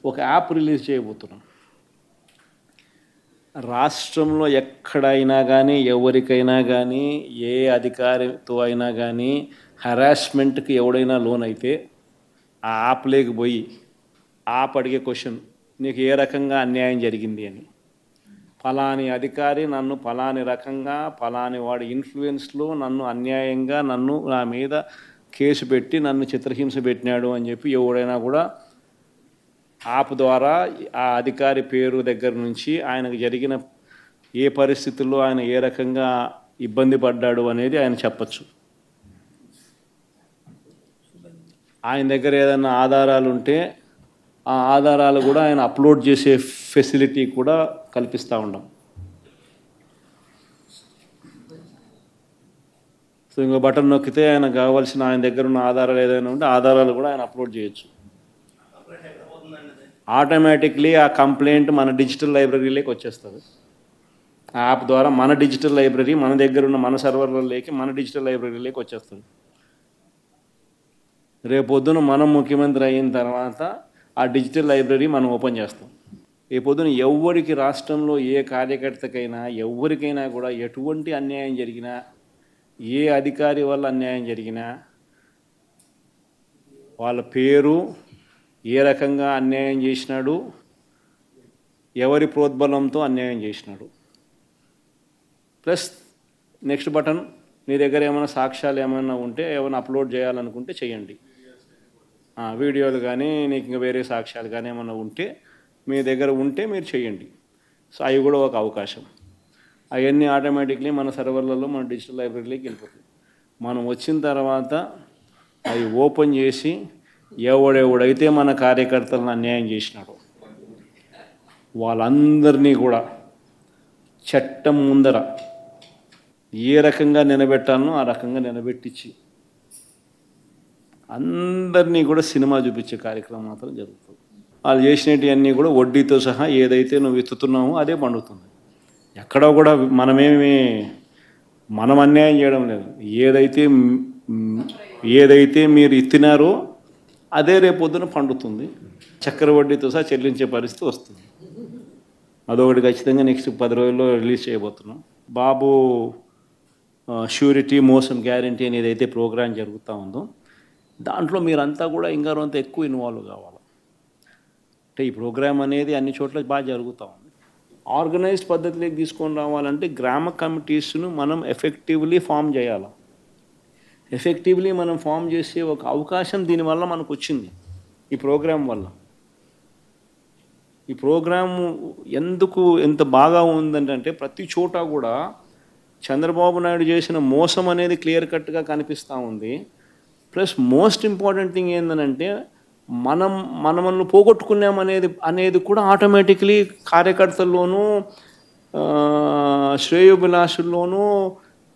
ఒక app release చేయబోతున్నాం. రాష్ట్రంలో ఎక్కడైనా కానీ ఎవరికైనా కానీ ఏ అధికారితో అయినా కానీ హెరాస్మెంట్కి ఎవడైనా లోన్ అయితే ఆ యాప్ లేకపోయి యాప్ అడిగే క్వశ్చన్, నీకు ఏ రకంగా అన్యాయం జరిగింది అని. ఫలాని అధికారి నన్ను ఫలాని రకంగా ఫలాని వాడి ఇన్ఫ్లుయెన్స్లో నన్ను అన్యాయంగా నా మీద కేసు పెట్టి నన్ను చిత్రహింస పెట్టినాడు అని చెప్పి ఎవడైనా కూడా యాప్ ద్వారా ఆ అధికారి పేరు దగ్గర నుంచి ఆయనకు జరిగిన ఏ పరిస్థితుల్లో ఆయన ఏ రకంగా ఇబ్బంది పడ్డాడు అనేది ఆయన చెప్పచ్చు. ఆయన దగ్గర ఏదైనా ఆధారాలు ఉంటే ఆ ఆధారాలు కూడా ఆయన అప్లోడ్ చేసే ఫెసిలిటీ కూడా కల్పిస్తూ ఉన్నాం. సో ఇంకో బటన్ నొక్కితే ఆయన కావాల్సిన ఆయన దగ్గర ఉన్న ఆధారాలు ఏదైనా ఉంటే ఆధారాలు కూడా ఆయన అప్లోడ్ చేయొచ్చు. ఆటోమేటిక్లీ ఆ కంప్లైంట్ మన డిజిటల్ లైబ్రరీలోకి వచ్చేస్తుంది. ఆ యాప్ ద్వారా మన డిజిటల్ లైబ్రరీ మన దగ్గర ఉన్న మన సర్వర్లలోకి మన డిజిటల్ లైబ్రరీలోకి వచ్చేస్తుంది. రేపొద్దున మనం ముఖ్యమంత్రి అయిన తర్వాత ఆ డిజిటల్ లైబ్రరీ మనం ఓపెన్ చేస్తాం. రేపొద్దున ఎవరికి రాష్ట్రంలో ఏ కార్యకర్తకైనా ఎవరికైనా కూడా ఎటువంటి అన్యాయం జరిగినా, ఏ అధికారి వల్ల అన్యాయం జరిగినా, వాళ్ళ పేరు, ఏ రకంగా అన్యాయం చేసినాడు, ఎవరి ప్రోద్బలంతో అన్యాయం చేసినాడు, ప్లస్ నెక్స్ట్ బటన్, మీ దగ్గర ఏమైనా సాక్ష్యాలు ఏమైనా ఉంటే ఏమైనా అప్లోడ్ చేయాలనుకుంటే చేయండి. వీడియోలు కానీ నీకు ఇంకా వేరే సాక్ష్యాలు కానీ ఏమైనా ఉంటే మీ దగ్గర ఉంటే మీరు చేయండి. సో అవి కూడా ఒక అవకాశం. అవన్నీ ఆటోమేటిక్లీ మన సర్వర్లలో మన డిజిటల్ లైబ్రరీలోకి వెళ్ళిపోతుంది. మనం వచ్చిన తర్వాత అవి ఓపెన్ చేసి ఎవడెవడైతే మన కార్యకర్తలను అన్యాయం చేసినాడో వాళ్ళందరినీ కూడా చట్టం ముందర ఏ రకంగా నిలబెట్టాలనో ఆ రకంగా నిలబెట్టించి అందరినీ కూడా సినిమా చూపించే కార్యక్రమం మాత్రం జరుగుతుంది. వాళ్ళు చేసినవన్నీ కూడా వడ్డీతో సహా ఏదైతే నువ్వు విత్తుతున్నావో అదే పండుతుంది. ఎక్కడో కూడా మనం అన్యాయం చేయడం లేదు. ఏదైతే మీరు ఇత్తినారో అదే రేపొద్దున పండుతుంది. చక్కెర వడ్డీతో సహా చెల్లించే పరిస్థితి వస్తుంది. అదొకటి ఖచ్చితంగా నెక్స్ట్ 10 రోజుల్లో రిలీజ్ చేయబోతున్నాం. బాబు ష్యూరిటీ మోసం గ్యారంటీ అనేది అయితే ప్రోగ్రాం జరుగుతూ ఉందో దాంట్లో మీరంతా కూడా ఇంకా కొంత ఎక్కువ ఇన్వాల్వ్ కావాలి. అంటే ఈ ప్రోగ్రాం అనేది అన్ని చోట్ల బాగా జరుగుతూ ఉంది. ఆర్గనైజ్డ్ పద్ధతిలోకి తీసుకొని రావాలంటే గ్రామ కమిటీస్ను మనం ఎఫెక్టివ్లీ ఫామ్ చేయాలి. ఎఫెక్టివ్లీ మనం ఫామ్ చేసే ఒక అవకాశం దీనివల్ల మనకు వచ్చింది ఈ ప్రోగ్రాం వల్ల. ఈ ప్రోగ్రాము ఎందుకు ఎంత బాగా ఉందంటే ప్రతి చోట కూడా చంద్రబాబు నాయుడు చేసిన మోసం అనేది క్లియర్ కట్గా కనిపిస్తూ ఉంది. ప్లస్ మోస్ట్ ఇంపార్టెంట్ థింగ్ ఏంటంటే మనల్ని పోగొట్టుకున్నామనేది కూడా ఆటోమేటిక్లీ కార్యకర్తల్లోనూ శ్రేయోభిలాషుల్లోనూ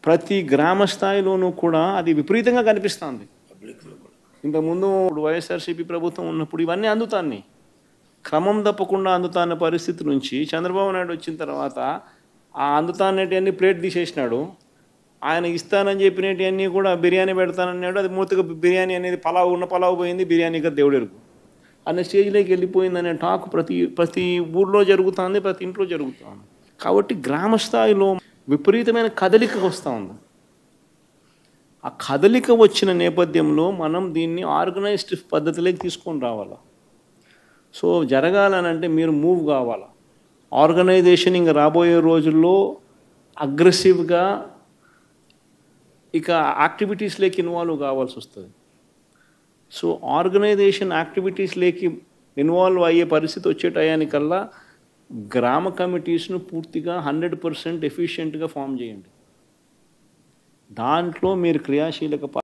ప్రతి గ్రామ స్థాయిలోనూ కూడా అది విపరీతంగా కనిపిస్తుంది. ఇంతకుముందు వైఎస్ఆర్సీపీ ప్రభుత్వం ఉన్నప్పుడు ఇవన్నీ అందుతాన్ని క్రమం తప్పకుండా అందుతాన్న పరిస్థితి నుంచి చంద్రబాబు నాయుడు వచ్చిన తర్వాత ఆ అందుతాన్నటివన్నీ ప్లేట్ తీసేసినాడు. ఆయన ఇస్తానని చెప్పినవన్నీ కూడా బిర్యానీ పెడతానన్నాడు. అది మూతగా బిర్యానీ అనేది పలావు పోయింది, బిర్యానీగా దేవుడెరుగు అనే స్టేజ్లోకి వెళ్ళిపోయిందనే టాక్ ప్రతి ఊర్లో జరుగుతుంది, ప్రతి ఇంట్లో జరుగుతుంది. కాబట్టి గ్రామ స్థాయిలో విపరీతమైన కదలిక వస్తూ ఉంది. ఆ కదలిక వచ్చిన నేపథ్యంలో మనం దీన్ని ఆర్గనైజ్డ్ పద్ధతిలోకి తీసుకొని రావాలి. సో జరగాలనంటే మీరు మూవ్ కావాలి. ఆర్గనైజేషన్ ఇంకా రాబోయే రోజుల్లో అగ్రెసివ్గా ఇక యాక్టివిటీస్లోకి ఇన్వాల్వ్ కావాల్సి వస్తుంది. సో ఆర్గనైజేషన్ యాక్టివిటీస్లోకి ఇన్వాల్వ్ అయ్యే పరిస్థితి వచ్చే టయానికల్లా గ్రామ కమిటీస్ను పూర్తిగా 100% ఎఫిషియెంట్గా ఫామ్ చేయండి. దాంట్లో మీరు క్రియాశీలక